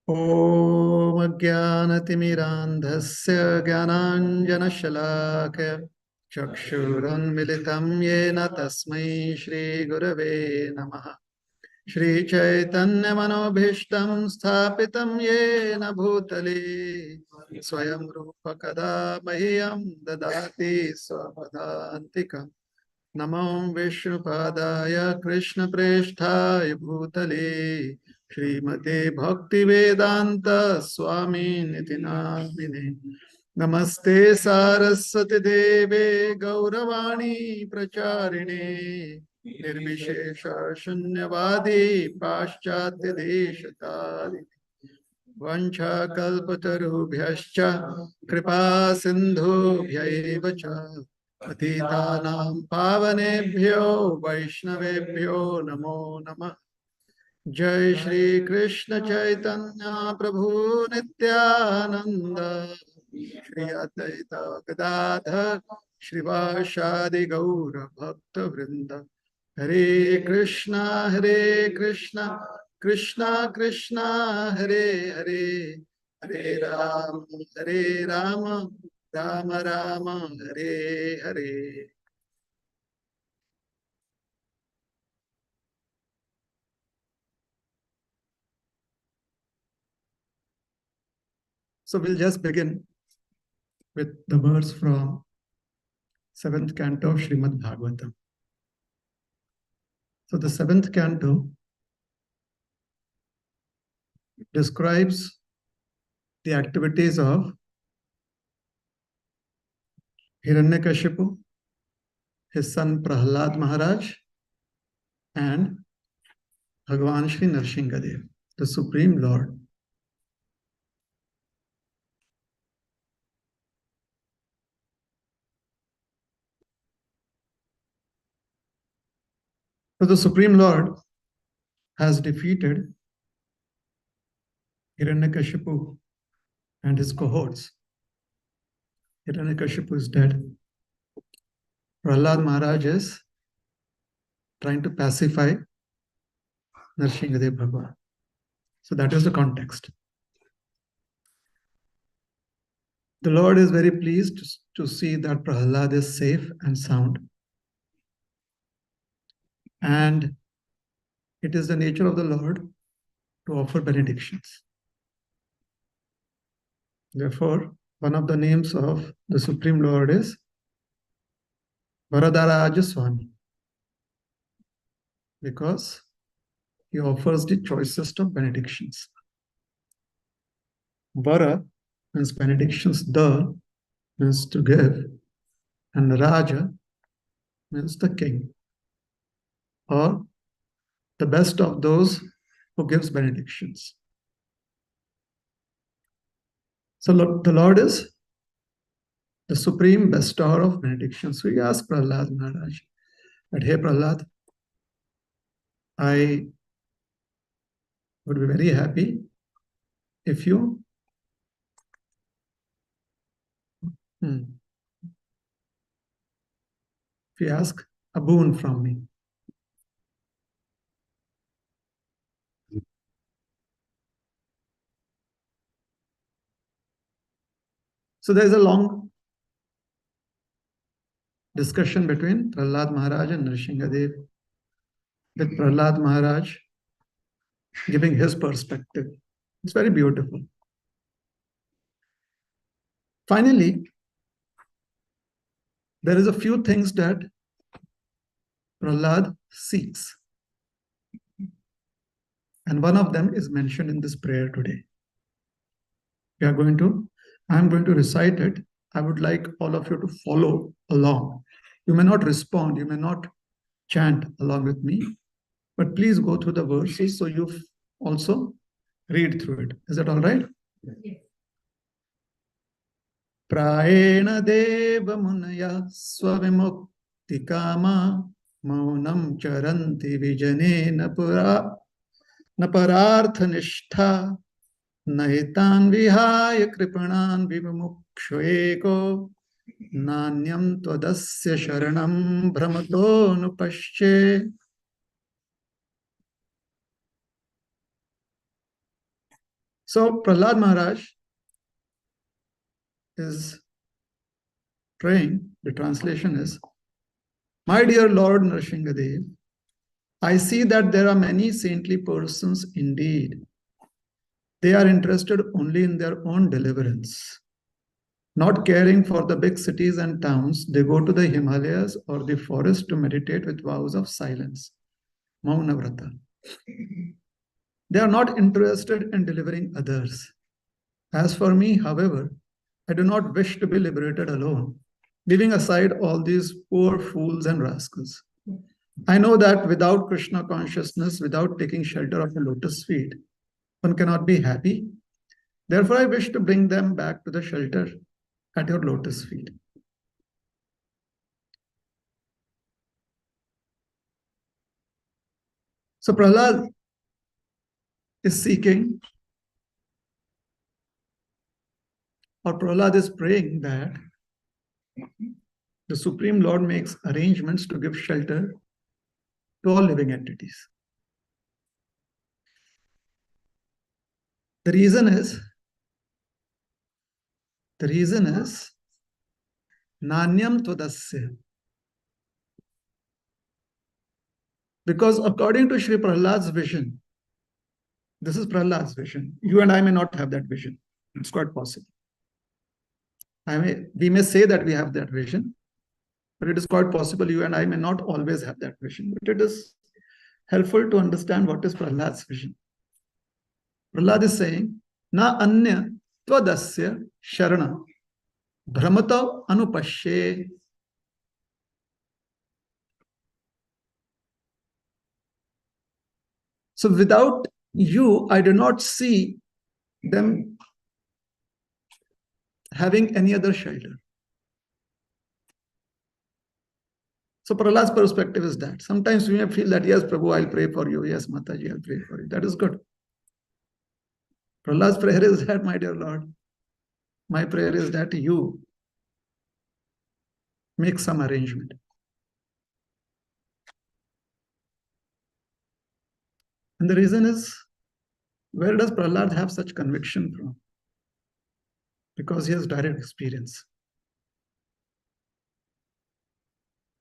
ॐ अज्ञानतिमिरान्धस्य ज्ञानाञ्जनशलाकया चक्षुरुन्मिलितं येन तस्मै श्रीगुरवे नमः। श्रीचैतन्यमनोभीष्टं स्थापितं येन भूतले स्वयं रूप कदा मह्यं ददाति स्वपदान्तिकम्। नमो विष्णुपादाय कृष्णप्रेष्ठाय भूतले श्रीमते भक्तिवेदांत स्वामी निति नामिने। नमस्ते सारस्वती देवे गौरवाणी प्रचारिणे निर्विशेष शून्यवादी पाश्चात्य देशतारिणे वंशाकल्पतरुभ्यश्च कृपा सिन्धुभ्यैव च पतितानां पावनेभ्यो वैष्णवेभ्यो नमो नमः। जय श्री कृष्ण चैतन्य प्रभु नित्यानंद श्री अद्वैत गदाधर श्रीवासादि गौर भक्त वृंद। हरे कृष्णा कृष्णा कृष्णा हरे हरे, हरे Ram Ram Ram Hare Hare. So we'll just begin with the verse from 7th canto of Srimad Bhagavatam. So the 7th canto describes the activities of Hiranyakashipu, his son Prahlad Maharaj, and Bhagavan Shri Narsinghadev, the Supreme Lord. So the Supreme Lord has defeated Hiranyakashipu and his cohorts. Hiranyakashipu is dead. Prahlad Maharaj is trying to pacify Narsinghadev Bhagavan. So that is the context. The Lord is very pleased to see that Prahlad is safe and sound. And it is the nature of the Lord to offer benedictions. Therefore, one of the names of the Supreme Lord is Varadaraja Swami, because he offers the choicest of benedictions. Vara means benedictions, the means to give, and Raja means the king, or the best of those who gives benedictions. So the Lord is the supreme bestower of benedictions. So he asked Prahlad Maharaj that, hey Prahlad, I would be very happy if you ask a boon from me. So there is a long discussion between Prahlad Maharaj and Nrsingadev, with Prahlad Maharaj giving his perspective. It's very beautiful. Finally, there is a few things that Prahlad seeks. And one of them is mentioned in this prayer today. I'm going to recite it. I would like all of you to follow along. You may not respond, you may not chant along with me, but please go through the verses so you also read through it. Is that all right? Yes. Prayena deva munaya swavimukti kama maunam charanti vijane naparartha nishtha nahitan vihaya kripanan vimukshveko nanyam tvadasya sharanam brahmato nupasche. So Prahlad Maharaj is praying. The translation is, "My dear Lord Nrsingadev, I see that there are many saintly persons indeed. They are interested only in their own deliverance. Not caring for the big cities and towns, they go to the Himalayas or the forest to meditate with vows of silence. Maunavrata. They are not interested in delivering others. As for me, however, I do not wish to be liberated alone, leaving aside all these poor fools and rascals. I know that without Krishna consciousness, without taking shelter of the lotus feet, one cannot be happy. Therefore, I wish to bring them back to the shelter at your lotus feet." So Prahlad is seeking, or Prahlad is praying that the Supreme Lord makes arrangements to give shelter to all living entities. The reason is Nanyam Tvadasya. Because according to Sri Prahlad's vision, this is Prahlad's vision. You and I may not have that vision. It's quite possible. We may say that we have that vision, but it is quite possible you and I may not always have that vision. But it is helpful to understand what is Prahlad's vision. Prahlad is saying, "Na anya tvadasya sharana brahmata anupashye." So without you, I do not see them having any other shelter. So Prahlad's perspective is that. Sometimes we may feel that, yes, Prabhu, I'll pray for you. Yes, Mataji, I'll pray for you. That is good. Prahlad's prayer is that, my dear Lord, my prayer is that you make some arrangement. And the reason is, where does Prahlad have such conviction from? Because he has direct experience.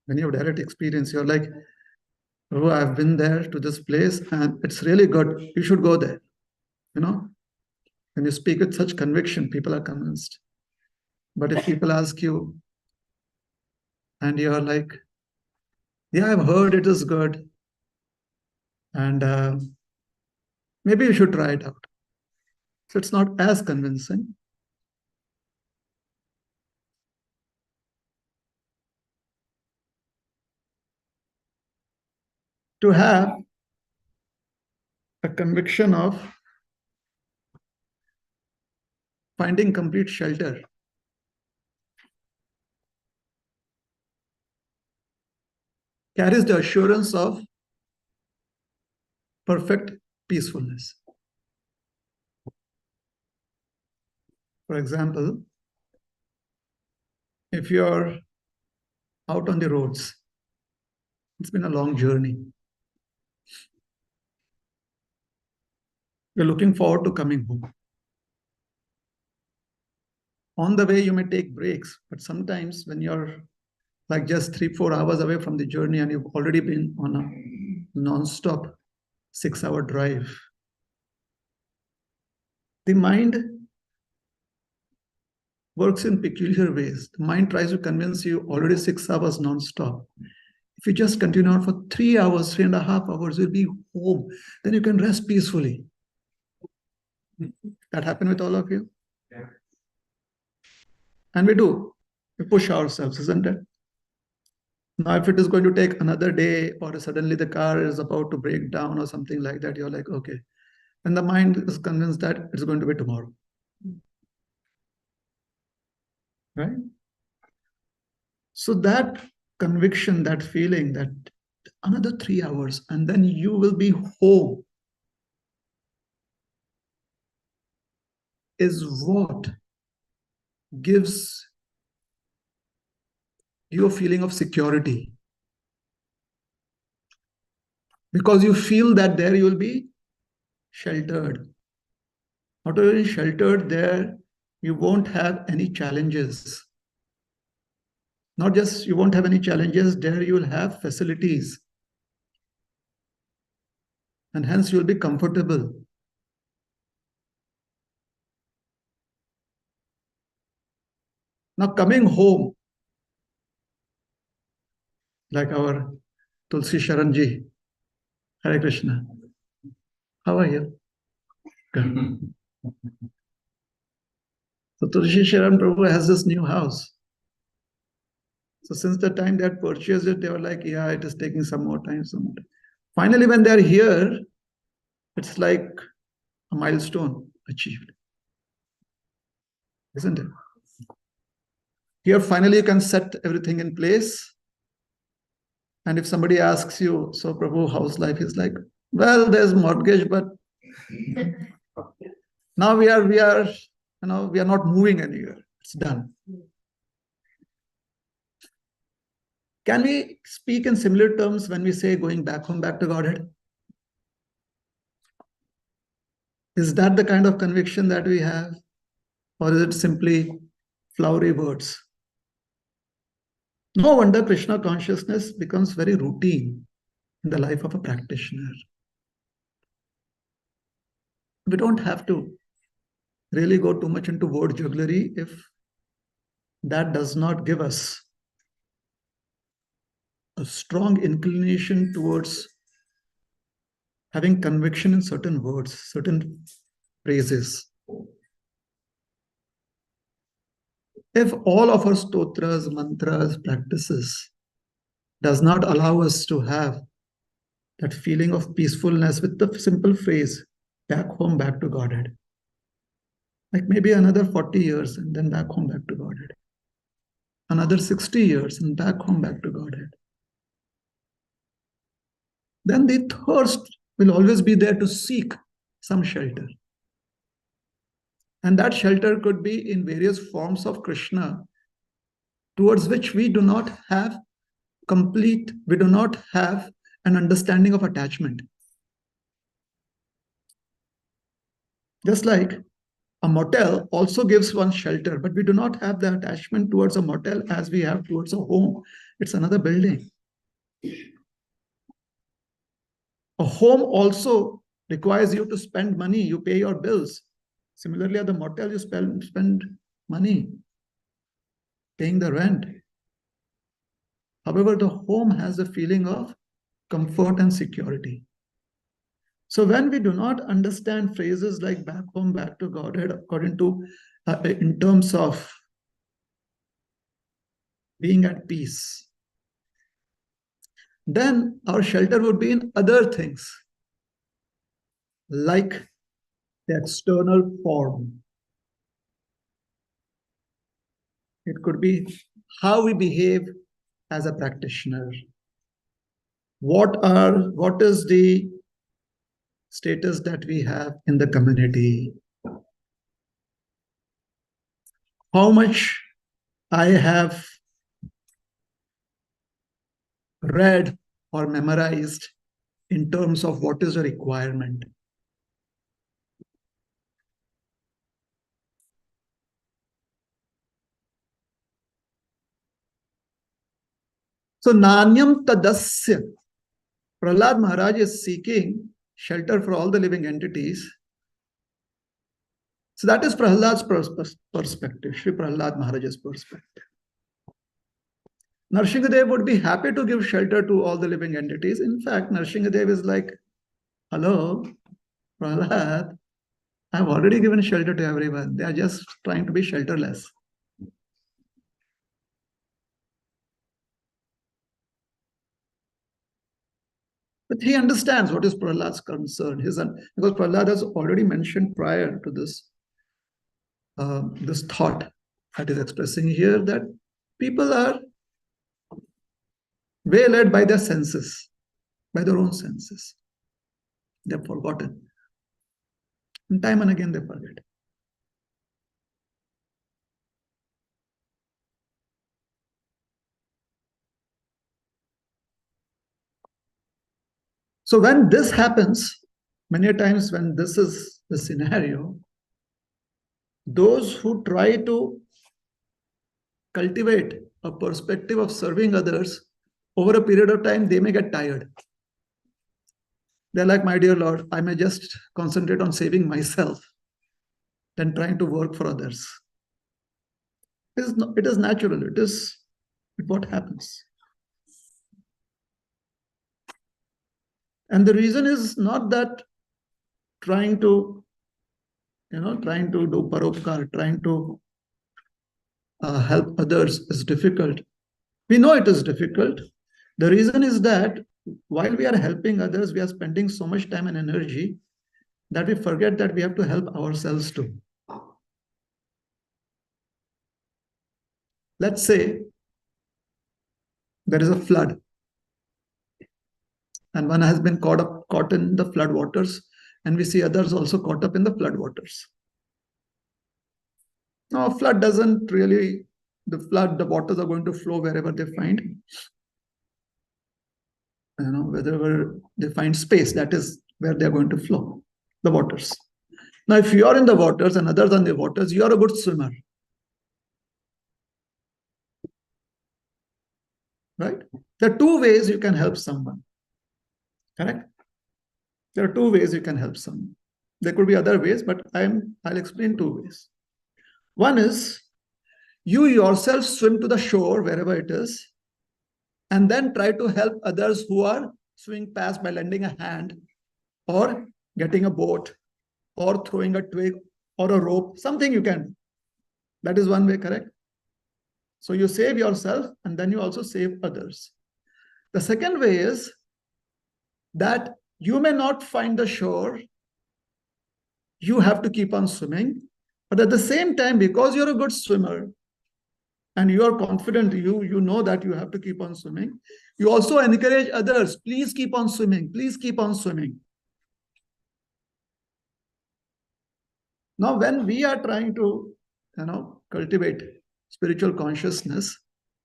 When you have direct experience, you're like, "Oh, I've been there to this place and it's really good. You should go there." You know, when you speak with such conviction, people are convinced. But if people ask you and you're like, "Yeah, I've heard it is good. And maybe you should try it out." So it's not as convincing. To have a conviction of finding complete shelter carries the assurance of perfect peacefulness. For example, if you're out on the roads, it's been a long journey. You're looking forward to coming home. On the way, you may take breaks, but sometimes when you're like just 3-4 hours away from the journey and you've already been on a non-stop 6-hour drive, the mind works in peculiar ways. The mind tries to convince you already 6 hours non-stop. If you just continue on for 3 hours, 3.5 hours, you'll be home. Then you can rest peacefully. That happened with all of you? Yeah. And we do. We push ourselves, isn't it? Now, if it is going to take another day or suddenly the car is about to break down or something like that, you're like, okay. And the mind is convinced that it's going to be tomorrow. Right? So that conviction, that feeling that another 3 hours and then you will be home is what gives you a feeling of security. Because you feel that there you will be sheltered. Not only sheltered, there you won't have any challenges. Not just you won't have any challenges, there you will have facilities. And hence you will be comfortable. Now coming home, like our Tulsi Sharanji, Hare Krishna. How are you? Good. So Tulsi Sharan Prabhu has this new house. So since the time they had purchased it, they were like, yeah, it is taking some more time, some more time. Finally, when they're here, it's like a milestone achieved, isn't it? Here, finally, you can set everything in place. And if somebody asks you, so Prabhu, how's life? Is like, well, there's mortgage, but now we are, we are not moving anywhere. It's done. Can we speak in similar terms when we say going back home, back to Godhead? Is that the kind of conviction that we have? Or is it simply flowery words? No wonder Krishna consciousness becomes very routine in the life of a practitioner. We don't have to really go too much into word jugglery if that does not give us a strong inclination towards having conviction in certain words, certain phrases. If all of our stotras, mantras, practices does not allow us to have that feeling of peacefulness with the simple phrase, back home, back to Godhead, like maybe another 40 years and then back home, back to Godhead, another 60 years and back home, back to Godhead, then the thirst will always be there to seek some shelter. And that shelter could be in various forms of Krishna, towards which we do not have we do not have an understanding of attachment. Just like a motel also gives one shelter, but we do not have the attachment towards a motel as we have towards a home. It's another building. A home also requires you to spend money, you pay your bills. Similarly, at the motel, you spend money paying the rent. However, the home has a feeling of comfort and security. So when we do not understand phrases like back home, back to Godhead, according to, in terms of being at peace, then our shelter would be in other things, like the external form. It could be how we behave as a practitioner. What is the status that we have in the community? How much I have read or memorized in terms of what is a requirement. So Nanyam Tadasya, Prahlad Maharaj is seeking shelter for all the living entities. So that is Prahlad's perspective, Sri Prahlad Maharaj's perspective. Narsinghadev would be happy to give shelter to all the living entities. In fact, Narsinghadev is like, hello, Prahlad, I've already given shelter to everyone. They are just trying to be shelterless. But he understands what is Prahlad's concern. Because Prahlad has already mentioned prior to this, this thought that is expressing here, that people are waylaid by their senses, by their own senses. They've forgotten. And time and again they forget. So when this happens, many times when this is the scenario, Those who try to cultivate a perspective of serving others over a period of time, they may get tired. They're like, my dear Lord, I may just concentrate on saving myself than trying to work for others. It is natural. It is what happens. And the reason is not that trying to do paropkar, trying to help others is difficult. We know it is difficult. The reason is that while we are helping others, we are spending so much time and energy that we forget that we have to help ourselves too. Let's say there is a flood and one has been caught in the flood waters, and we see others also caught up in the flood waters. Now, flood doesn't really, the waters are going to flow wherever they find, wherever they find space, that is where they're going to flow, the waters. Now, if you are in the waters and others are in the waters, you are a good swimmer. Right? There are two ways you can help someone. Correct? There are two ways you can help someone. There could be other ways, but I'll explain two ways. One is you yourself swim to the shore, wherever it is, and then try to help others who are swimming past by lending a hand or getting a boat or throwing a twig or a rope, something you can do. That is one way, correct? So you save yourself and then you also save others. The second way is that you may not find the shore, you have to keep on swimming, but at the same time, because you're a good swimmer and you are confident, you know that you have to keep on swimming, you also encourage others, please keep on swimming, please keep on swimming. Now, when we are trying to, cultivate spiritual consciousness,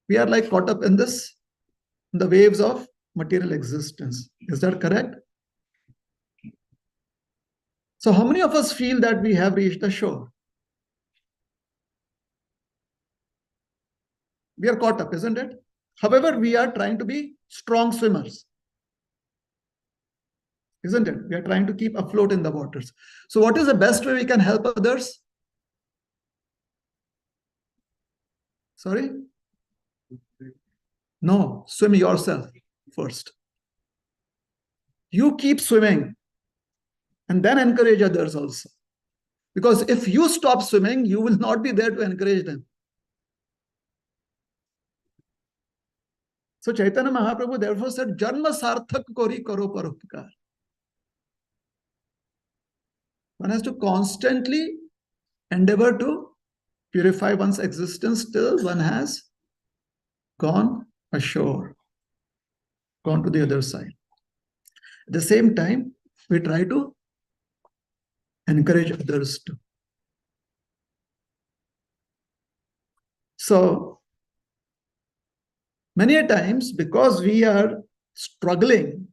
we are like caught up in the waves of material existence. Is that correct? So how many of us feel that we have reached the shore? We are caught up, isn't it? However, we are trying to be strong swimmers, isn't it? We are trying to keep afloat in the waters. So what is the best way we can help others? Sorry? No, swim yourself first. You keep swimming and then encourage others also. Because if you stop swimming, you will not be there to encourage them. So Chaitanya Mahaprabhu therefore said, Janma sarthak kori karo paropkar. One has to constantly endeavor to purify one's existence till one has gone ashore, gone to the other side. At the same time, we try to encourage others too. So, many times, because we are struggling,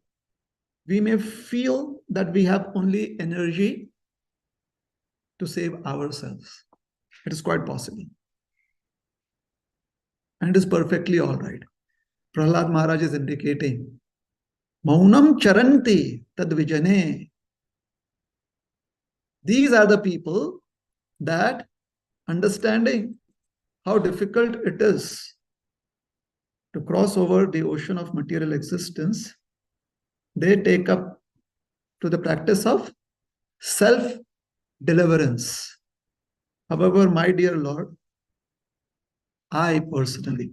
we may feel that we have only energy to save ourselves. It is quite possible. And it is perfectly all right. Prahlad Maharaj is indicating, Maunam charanti tad vijane. These are the people that, understanding how difficult it is to cross over the ocean of material existence, they take up to the practice of self-deliverance. However, my dear Lord, I personally,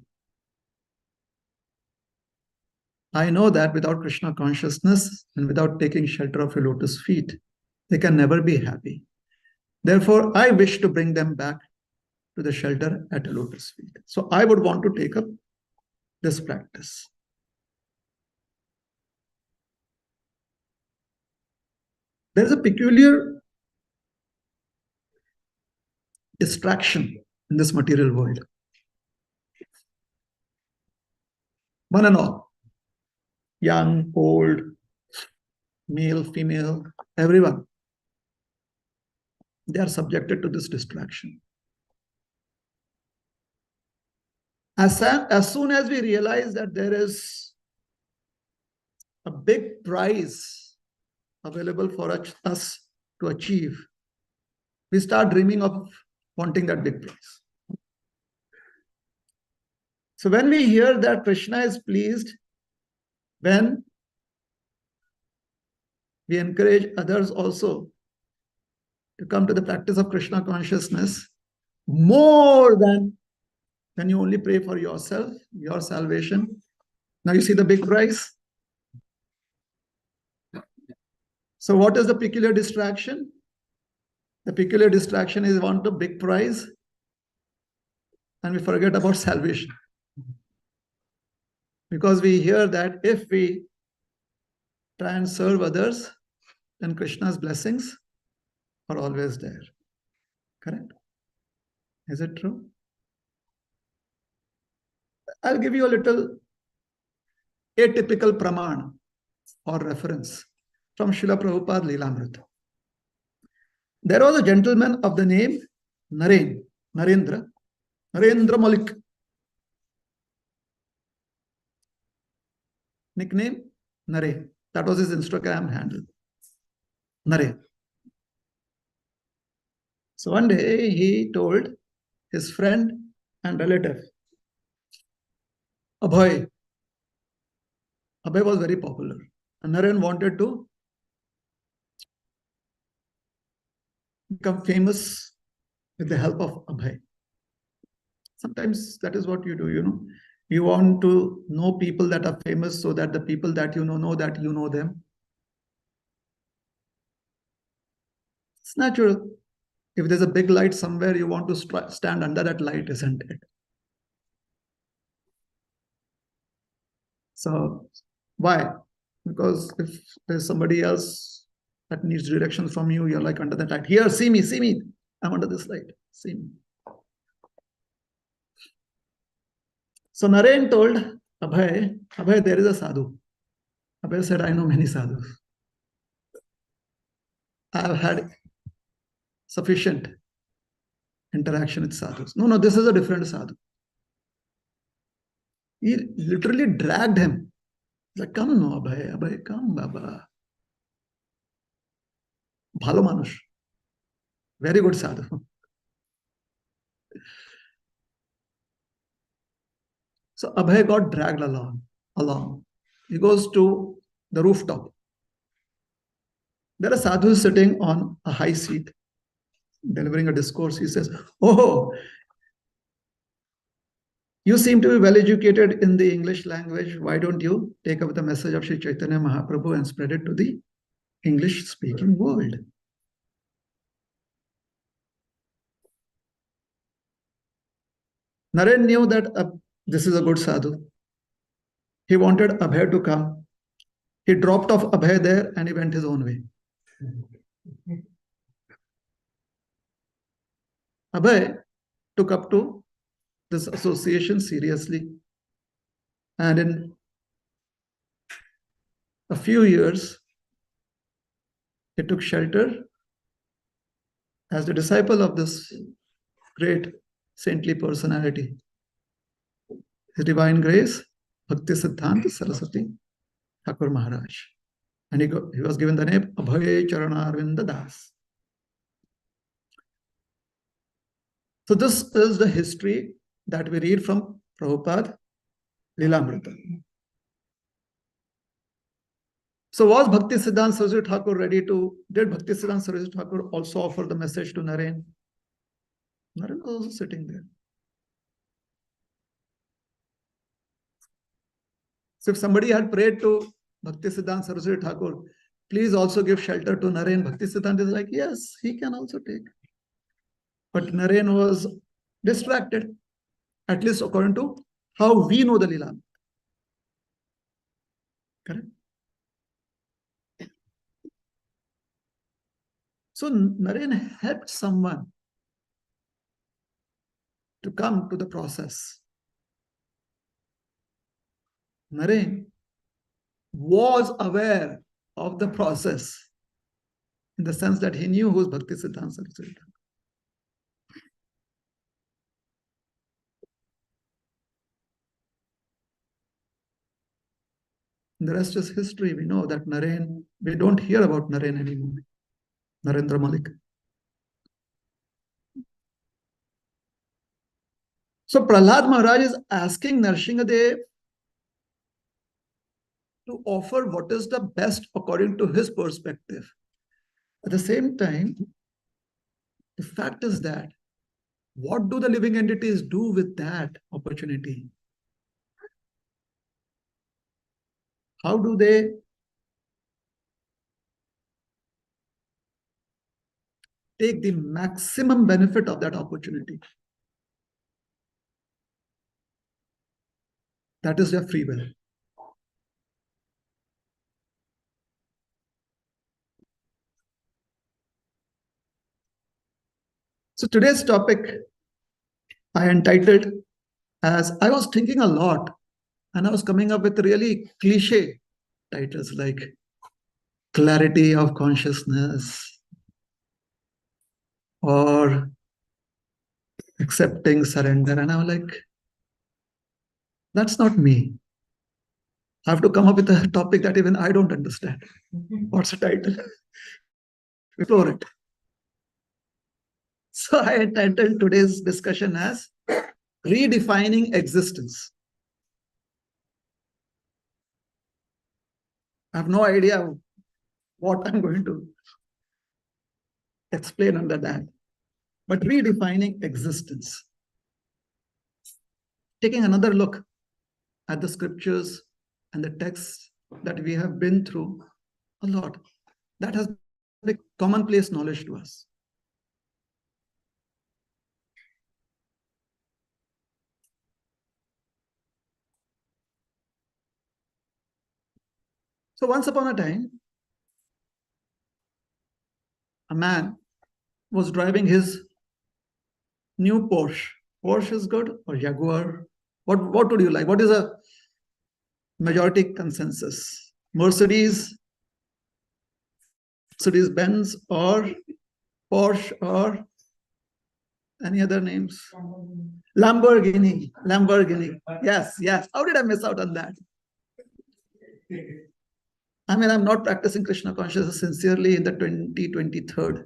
I know that without Krishna consciousness and without taking shelter of your lotus feet, they can never be happy. Therefore, I wish to bring them back to the shelter at your lotus feet. So I would want to take up this practice. There is a peculiar distraction in this material world. One and all, young, old, male, female, everyone. they are subjected to this distraction. As soon as we realize that there is a big prize available for us to achieve, we start dreaming of wanting that big prize. So when we hear that Krishna is pleased when we encourage others also to come to the practice of Krishna consciousness, more than when you only pray for yourself, your salvation. Now you see the big prize. So what is the peculiar distraction? The peculiar distraction is want a big prize, and we forget about salvation. Because we hear that if we try and serve others, then Krishna's blessings are always there. Correct? Is it true? I'll give you a little atypical praman or reference from Srila Prabhupada Leelamrita. There was a gentleman of the name Narendra Malik. Nickname Nare. That was his Instagram handle. Nare. So one day he told his friend and relative, Abhay was very popular. And Naren wanted to become famous with the help of Abhay. Sometimes that is what you do, You want to know people that are famous so that the people that you know that you know them. It's natural. If there's a big light somewhere, you want to stand under that light, isn't it? So why? Because if there's somebody else that needs direction from you, you're like under that light. Here, see me. I'm under this light. See me. So Naren told Abhay, there is a sadhu. Abhay said, I know many sadhus. I have had sufficient interaction with sadhus. No, this is a different sadhu. He literally dragged him. He's like, come no, Abhay, come, Baba. Bhalo manush. Very good sadhu. So Abhay got dragged along. He goes to the rooftop. There are sadhus sitting on a high seat, delivering a discourse. He says, oh, you seem to be well educated in the English language. Why don't you take up the message of Sri Chaitanya Mahaprabhu and spread it to the English speaking world? Naren knew that this is a good sadhu. He wanted Abhay to come. He dropped off Abhay there and he went his own way. Abhay took up to this association seriously. And in a few years, he took shelter as the disciple of this great saintly personality. His divine grace, Bhakti Siddhanta Saraswati Thakur Maharaj. And he was given the name Abhay Charanarvinda Das. So this is the history that we read from Prabhupada Leelamrita. So was Bhakti Siddhanta Saraswati Thakur did Bhakti Siddhanta Saraswati Thakur also offer the message to Naren? Naren was also sitting there. So if somebody had prayed to Bhakti Siddhanta Saraswati Thakur, please also give shelter to Naren, Bhakti Siddhanta is like, yes, he can also take. But Naren was distracted, at least according to how we know the Leela. Correct? So Naren helped someone to come to the process. Naren was aware of the process. in the sense that he knew who's Bhakti Siddhanta Saraswati. The rest is history. We know that Naren, we don't hear about Naren anymore. Narendra Malik. So Prahlad Maharaj is asking Nrsingadev to offer what is the best according to his perspective. At the same time, the fact is that what do the living entities do with that opportunity? How do they take the maximum benefit of that opportunity? That is their free will. So today's topic I entitled as I was thinking a lot and I was coming up with really cliche titles like clarity of consciousness or accepting surrender. And I was like, that's not me. I have to come up with a topic that even I don't understand. What's the title? Explore it. So I entitled today's discussion as Redefining Existence. I have no idea what I'm going to explain under that, but redefining existence. Taking another look at the scriptures and the texts that we have been through a lot. That has been commonplace knowledge to us. So once upon a time, a man was driving his new Porsche. Porsche is good or Jaguar? What would you like? What is a majority consensus? Mercedes Benz or Porsche or any other names? Lamborghini. Yes. How did I miss out on that? I mean, I'm not practicing Krishna consciousness sincerely in the 2023rd,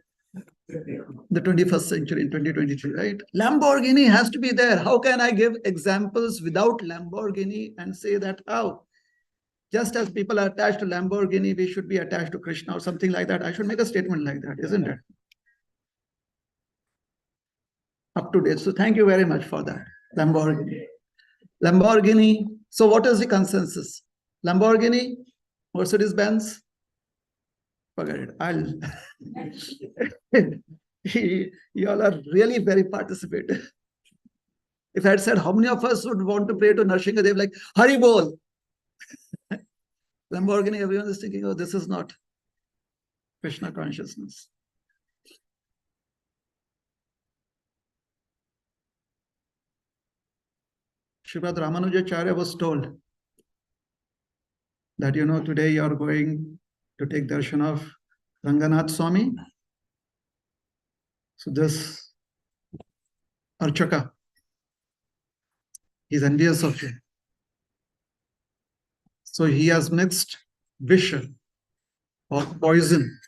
the 21st century in 2023, right? Lamborghini has to be there. How can I give examples without Lamborghini and say that how? Just as people are attached to Lamborghini, we should be attached to Krishna or something like that. I should make a statement like that, isn't it? Up to date. So thank you very much for that. Lamborghini. So what is the consensus? Lamborghini, Mercedes Benz. Forget it. You all are really very participative. If I had said how many of us would want to pray to Nrsingadev like Hari Bol, Lamborghini, everyone is thinking, oh, this is not Krishna consciousness. Srimad Ramanujacharya was told that, today you are going to take darshan of Ranganath Swami. So this Archaka, he's envious of you. So he has mixed visha or poison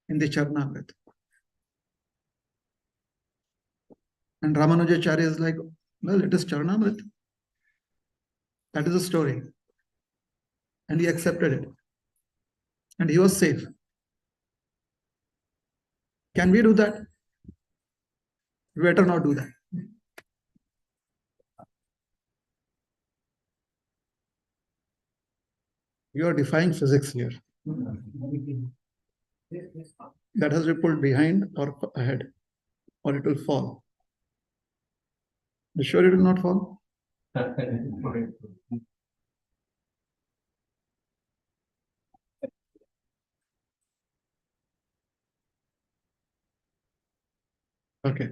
in the Charnamrit. And Ramanujacharya is like, well, it is Charnamrit. That is the story. And he accepted it. And he was safe. Can we do that? We better not do that. You are defying physics here. That has to be pulled behind or ahead, or it will fall. You sure it will not fall? Okay.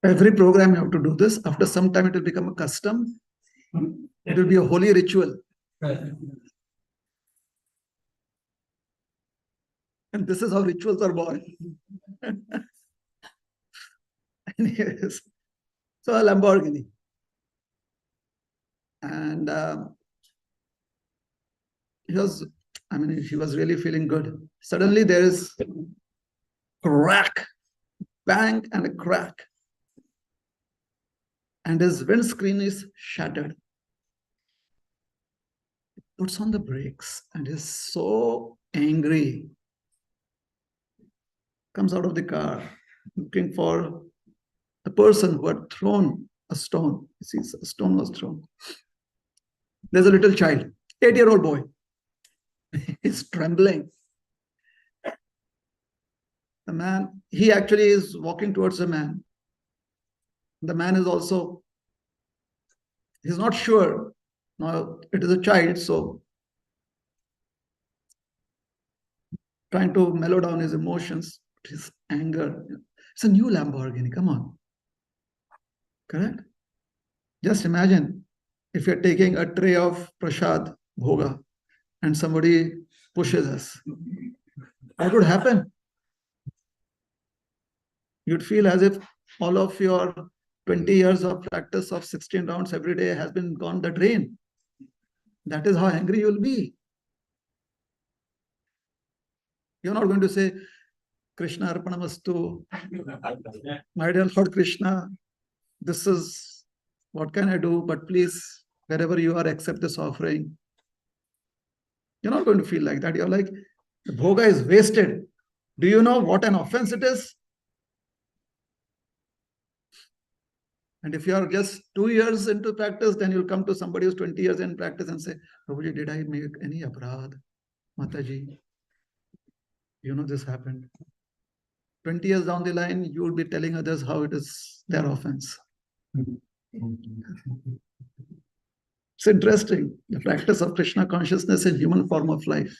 Every program you have to do this. After some time, it will become a custom. It will be a holy ritual. And this is how rituals are born. Anyways, so a Lamborghini. And he was really feeling good. Suddenly there is crack, bang, and a crack. And his windscreen is shattered. He puts on the brakes and is so angry. Comes out of the car looking for the person who had thrown a stone. He sees a stone was thrown. There's a little child, 8-year-old boy. He's trembling. The man, he actually is walking towards the man. The man is also, he's not sure. Now, it is a child, so trying to mellow down his emotions, his anger. It's a new Lamborghini, come on. Correct? Just imagine if you're taking a tray of prasad, bhoga, and somebody pushes us. What would happen? You'd feel as if all of your 20 years of practice of 16 rounds every day has been gone the drain. That is how angry you'll be. You're not going to say, Krishna Arpanamastu, my dear Lord Krishna, this is what can I do, but please, wherever you are, accept this offering. You're not going to feel like that. You're like, the bhoga is wasted. Do you know what an offense it is? And if you are just 2 years into practice, then you'll come to somebody who's 20 years in practice and say, Prabhuji, did I make any aparadh? Mataji, you know this happened. 20 years down the line, you will be telling others how it is their offense. It's interesting, the practice of Krishna consciousness in human form of life.